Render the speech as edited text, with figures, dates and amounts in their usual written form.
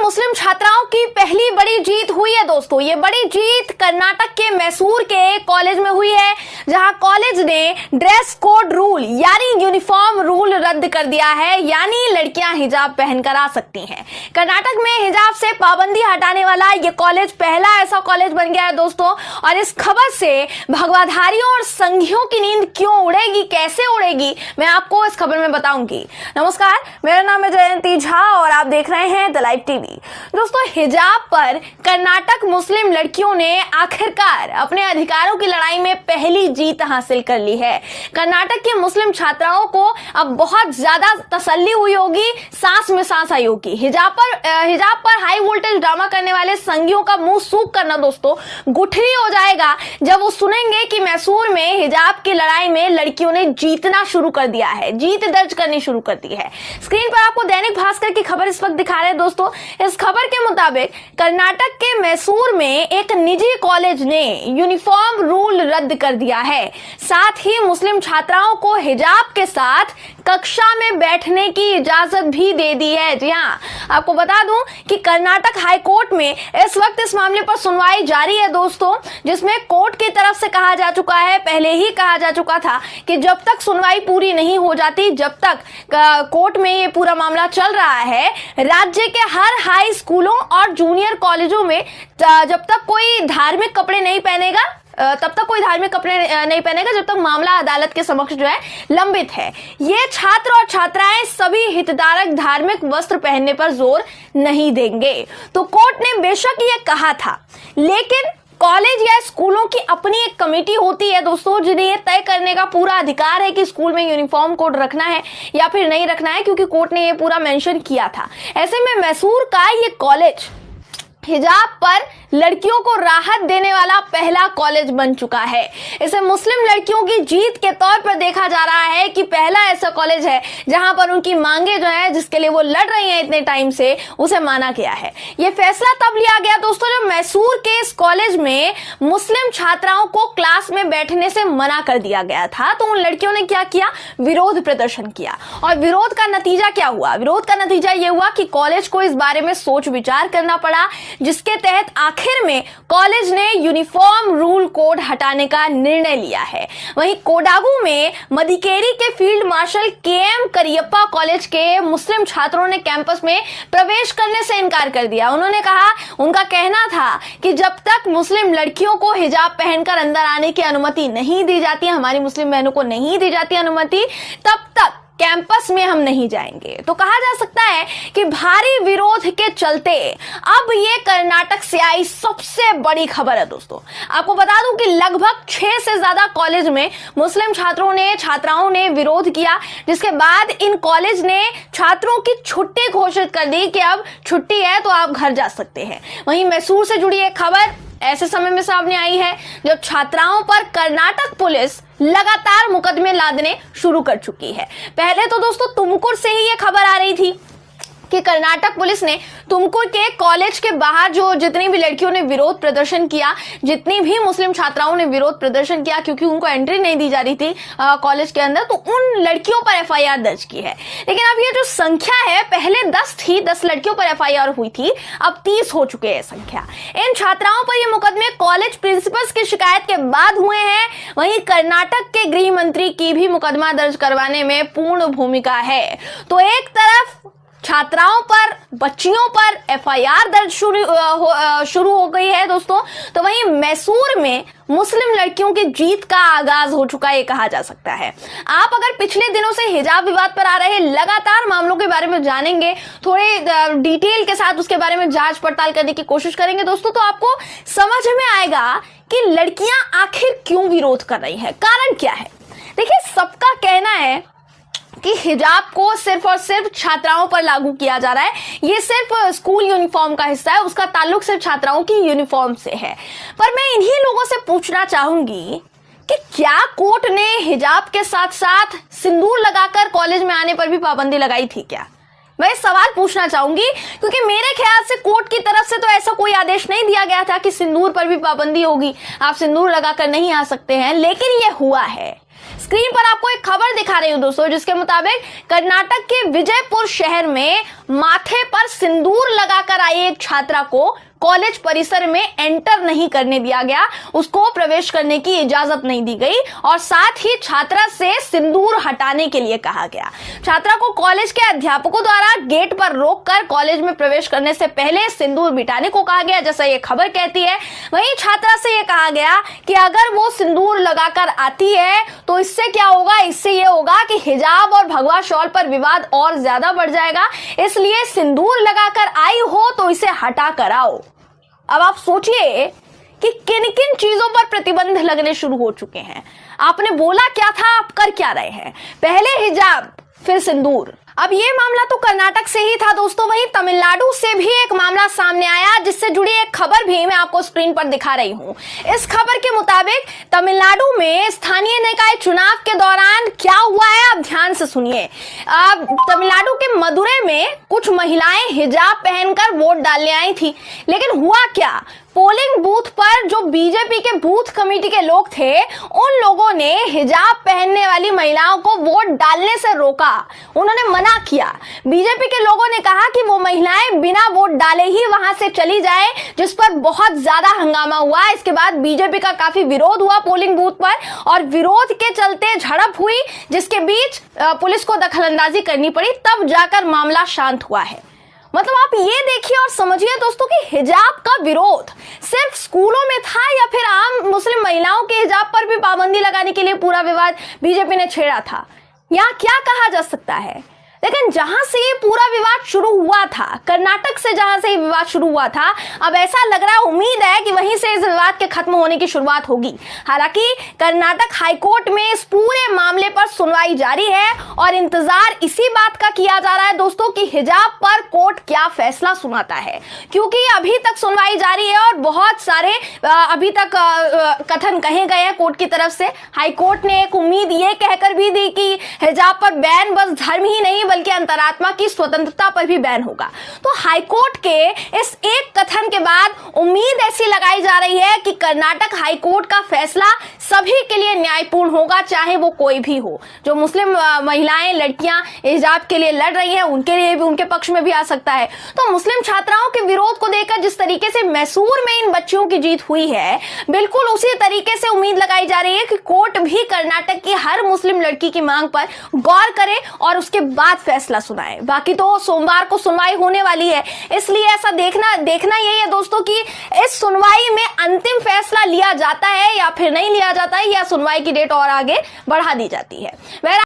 मुस्लिम छात्राओं की पहली बड़ी जीत हुई है दोस्तों। ये बड़ी जीत कर्नाटक के मैसूर के कॉलेज में हुई है, जहां कॉलेज ने ड्रेस कोड रूल यानी यूनिफॉर्म रूल रद्द कर दिया है, यानी लड़कियां हिजाब पहनकर आ सकती हैं। कर्नाटक में हिजाब से पाबंदी हटाने वाला ये कॉलेज पहला ऐसा कॉलेज बन गया है दोस्तों। और इस खबर से भगवाधारियों और संघियों की नींद क्यों उड़ेगी, कैसे उड़ेगी, मैं आपको इस खबर में बताऊंगी। नमस्कार, मेरा नाम है जयंती झा और आप देख रहे हैं द लाइव टीवी। दोस्तों, हिजाब पर कर्नाटक मुस्लिम लड़कियों ने आखिरकार अपने अधिकारों की लड़ाई में पहली जीत हासिल कर ली है। कर्नाटक की मुस्लिम छात्राओं को अब बहुत ज्यादा तसल्ली हुई होगी, सांस में सांस आई होगी। हिजाब पर हाई वोल्टेज ड्रामा करने वाले संघियों का मुंह सूख करना दोस्तों गुठली हो जाएगा जब वो सुनेंगे कि मैसूर में हिजाब की लड़ाई में लड़कियों ने जीतना शुरू कर दिया है, जीत दर्ज करनी शुरू कर दी है। स्क्रीन पर आपको दैनिक भास्कर की खबर इस वक्त दिखा रहे हैं दोस्तों। इस खबर के मुताबिक कर्नाटक के मैसूर में एक निजी कॉलेज ने यूनिफॉर्म रूल रद्द कर दिया है, साथ ही मुस्लिम छात्राओं को हिजाब के साथ कक्षा में बैठने की इजाजत भी दे दी है। जी हाँ, आपको बता दूं कि कर्नाटक हाई कोर्ट में इस वक्त इस मामले पर सुनवाई जारी है दोस्तों, जिसमें कोर्ट की तरफ से कहा जा चुका है, पहले ही कहा जा चुका था कि जब तक सुनवाई पूरी नहीं हो जाती, जब तक कोर्ट में ये पूरा मामला चल रहा है, राज्य के हर हाई स्कूलों और जूनियर कॉलेजों में जब तक कोई धार्मिक कपड़े नहीं पहनेगा, तब तक कोई धार्मिक कपड़े नहीं पहनेगा जब तक मामला अदालत के समक्ष जो है लंबित है। ये छात्र और छात्राएं सभी हितधारक धार्मिक वस्त्र पहनने पर जोर नहीं देंगे। तो कोर्ट ने बेशक ये कहा था, लेकिन कॉलेज या स्कूलों की अपनी एक कमेटी होती है दोस्तों, जिन्हें ये तय करने का पूरा अधिकार है कि स्कूल में यूनिफॉर्म कोड रखना है या फिर नहीं रखना है, क्योंकि कोर्ट ने ये पूरा मेंशन किया था। ऐसे में मैसूर का ये कॉलेज हिजाब पर लड़कियों को राहत देने वाला पहला कॉलेज बन चुका है। इसे मुस्लिम लड़कियों की जीत के तौर पर देखा जा रहा है कि पहला ऐसा कॉलेज है जहां पर उनकी मांगे जो है, जिसके लिए वो लड़ रही हैं इतने टाइम से, उसे माना गया है। यह फैसला तब लिया गया दोस्तों जब मैसूर के इस कॉलेज में मुस्लिम छात्राओं को क्लास में बैठने से मना कर दिया गया था। तो उन लड़कियों ने क्या किया, विरोध प्रदर्शन किया। और विरोध का नतीजा क्या हुआ? विरोध का नतीजा यह हुआ कि कॉलेज को इस बारे में सोच विचार करना पड़ा, जिसके तहत आखिर में कॉलेज ने यूनिफॉर्म रूल कोड हटाने का निर्णय लिया है। वहीं कोडागू में मदिकेरी के field marshal KM Cariappa college के मुस्लिम छात्रों ने कैंपस में प्रवेश करने से इनकार कर दिया। उन्होंने कहा, उनका कहना था कि जब तक मुस्लिम लड़कियों को हिजाब पहनकर अंदर आने की अनुमति नहीं दी जाती, हमारी मुस्लिम बहनों को नहीं दी जाती अनुमति, तब तक कैंपस में हम नहीं जाएंगे। तो कहा जा सकता है कि भारी विरोध के चलते अब ये कर्नाटक से आई सबसे बड़ी खबर है दोस्तों। आपको बता दूं कि लगभग 6 से ज्यादा कॉलेज में मुस्लिम छात्राओं ने विरोध किया, जिसके बाद इन कॉलेज ने छात्रों की छुट्टी घोषित कर दी कि अब छुट्टी है तो आप घर जा सकते हैं। वहीं मैसूर से जुड़ी एक खबर ऐसे समय में सामने आई है जब छात्राओं पर कर्नाटक पुलिस लगातार मुकदमे लादने शुरू कर चुकी है। पहले तो दोस्तों तुमकुर से ही ये खबर आ रही थी कि कर्नाटक पुलिस ने तुमकुर के कॉलेज के बाहर जो जितनी भी लड़कियों ने विरोध प्रदर्शन किया, जितनी भी मुस्लिम छात्राओं ने विरोध प्रदर्शन किया, क्योंकि उनको एंट्री नहीं दी जा रही थी कॉलेज के अंदर, तो उन लड़कियों पर एफआईआर दर्ज की है। लेकिन अब ये जो संख्या है, पहले 10 थी, 10 लड़कियों पर एफआईआर हुई थी, अब 30 हो चुके हैं संख्या। इन छात्राओं पर ये मुकदमे कॉलेज प्रिंसिपल्स की शिकायत के बाद हुए हैं। वहीं कर्नाटक के गृह मंत्री की भी मुकदमा दर्ज करवाने में पूर्ण भूमिका है। तो एक तरफ छात्राओं पर, बच्चियों पर एफआईआर दर्ज शुरू हो गई है दोस्तों, तो वहीं मैसूर में मुस्लिम लड़कियों की जीत का आगाज हो चुका है, ये कहा जा सकता है। आप अगर पिछले दिनों से हिजाब विवाद पर आ रहे लगातार मामलों के बारे में जानेंगे, थोड़े डिटेल के साथ उसके बारे में जांच पड़ताल करने की कोशिश करेंगे दोस्तों, तो आपको समझ में आएगा कि लड़कियां आखिर क्यों विरोध कर रही हैं, कारण क्या है। देखिए, सबका कहना है कि हिजाब को सिर्फ और सिर्फ छात्राओं पर लागू किया जा रहा है, ये सिर्फ स्कूल यूनिफॉर्म का हिस्सा है, उसका ताल्लुक सिर्फ छात्राओं की यूनिफॉर्म से है। पर मैं इन्हीं लोगों से पूछना चाहूंगी कि क्या कोर्ट ने हिजाब के साथ साथ सिंदूर लगाकर कॉलेज में आने पर भी पाबंदी लगाई थी क्या? मैं सवाल पूछना चाहूंगी, क्योंकि मेरे ख्याल से कोर्ट की तरफ से तो ऐसा कोई आदेश नहीं दिया गया था कि सिंदूर पर भी पाबंदी होगी, आप सिंदूर लगाकर नहीं आ सकते हैं, लेकिन यह हुआ है। स्क्रीन पर आपको एक खबर दिखा रही हूं दोस्तों, जिसके मुताबिक कर्नाटक के विजयपुर शहर में माथे पर सिंदूर लगाकर कर आई एक छात्रा को कॉलेज परिसर में एंटर नहीं करने दिया गया, उसको प्रवेश करने की इजाजत नहीं दी गई और साथ ही छात्रा से सिंदूर हटाने के लिए कहा गया। छात्रा को कॉलेज के अध्यापकों द्वारा गेट पर रोककर कॉलेज में प्रवेश करने से पहले सिंदूर मिटाने को कहा गया, जैसा ये खबर कहती है। वहीं छात्रा से ये कहा गया कि अगर वो सिंदूर लगाकर आती है तो इससे क्या होगा, इससे ये होगा कि हिजाब और भगवा शॉल पर विवाद और ज्यादा बढ़ जाएगा, इसलिए सिंदूर लगाकर आई हो तो इसे हटा कर आओ। अब आप सोचिए कि किन किन चीजों पर प्रतिबंध लगने शुरू हो चुके हैं। आपने बोला क्या था, आप कर क्या रहे हैं? पहले हिजाब, फिर सिंदूर। अब ये मामला तो कर्नाटक से ही था दोस्तों, वहीं तमिलनाडु से भी एक मामला सामने आया जिससे जुड़ी एक खबर भी मैं आपको स्क्रीन पर दिखा रही हूं। इस खबर के मुताबिक तमिलनाडु में स्थानीय निकाय चुनाव के दौरान क्या हुआ है, आप ध्यान से सुनिए। तमिलनाडु के मदुरै में कुछ महिलाएं हिजाब पहनकर वोट डालने आई थी, लेकिन हुआ क्या, पोलिंग बूथ पर जो बीजेपी के बूथ कमेटी के लोग थे उन लोगों ने हिजाब पहनने वाली महिलाओं को वोट डालने से रोका, उन्होंने मना किया। बीजेपी के लोगों ने कहा कि वो महिलाएं बिना वोट डाले ही वहां से चली जाए, जिस पर बहुत ज्यादा हंगामा हुआ। इसके बाद बीजेपी का काफी विरोध हुआ पोलिंग बूथ पर और विरोध के चलते झड़प हुई, जिसके बीच पुलिस को दखलंदाजी करनी पड़ी, तब जाकर मामला शांत हुआ है। मतलब आप ये देखिए और समझिए दोस्तों कि हिजाब का विरोध सिर्फ स्कूलों में था या फिर आम मुस्लिम महिलाओं के हिजाब पर भी पाबंदी लगाने के लिए पूरा विवाद बीजेपी ने छेड़ा था। यहाँ क्या कहा जा सकता है, लेकिन जहां से ये पूरा विवाद शुरू हुआ था, कर्नाटक से जहां से ये विवाद शुरू हुआ था, अब ऐसा लग रहा है, उम्मीद है कि वहीं से इस विवाद के खत्म होने की शुरुआत होगी। हालांकि कर्नाटक हाईकोर्ट में इस पूरे मामले पर सुनवाई जारी है और इंतजार इसी बात का किया जा रहा है दोस्तों कि हिजाब पर कोर्ट क्या फैसला सुनाता है, क्योंकि अभी तक सुनवाई जारी है और बहुत सारे अभी तक कथन कहे गए हैं कोर्ट की तरफ से। हाईकोर्ट ने एक उम्मीद ये कहकर भी दी कि हिजाब पर बैन बस धर्म ही नहीं बल्कि अंतरात्मा की स्वतंत्रता पर भी बैन होगा। तो हाईकोर्ट के इस एक कथन के बाद उम्मीद ऐसी लगाई जा रही है कि कर्नाटक हाईकोर्ट का फैसला सभी के लिए न्यायपूर्ण होगा, चाहे वो कोई भी हो। जो मुस्लिम महिलाएं, लड़कियां हिजाब के लिए लड़ रही हैं, उनके लिए भी, उनके पक्ष में भी आ सकता है। तो मुस्लिम छात्राओं के विरोध को देखकर जिस तरीके से मैसूर में इन बच्चियों की जीत हुई है, बिल्कुल उसी तरीके से उम्मीद लगाई जा रही है कि कोर्ट भी कर्नाटक की हर मुस्लिम लड़की की मांग पर गौर करे और उसके बाद फैसला सुनाए। बाकी तो सोमवार को सुनवाई होने वाली है, इसलिए ऐसा देखना यही है दोस्तों कि इस सुनवाई में अंतिम फैसला लिया जाता है या फिर नहीं लिया जाता है, या सुनवाई की डेट और आगे बढ़ा दी जाती है।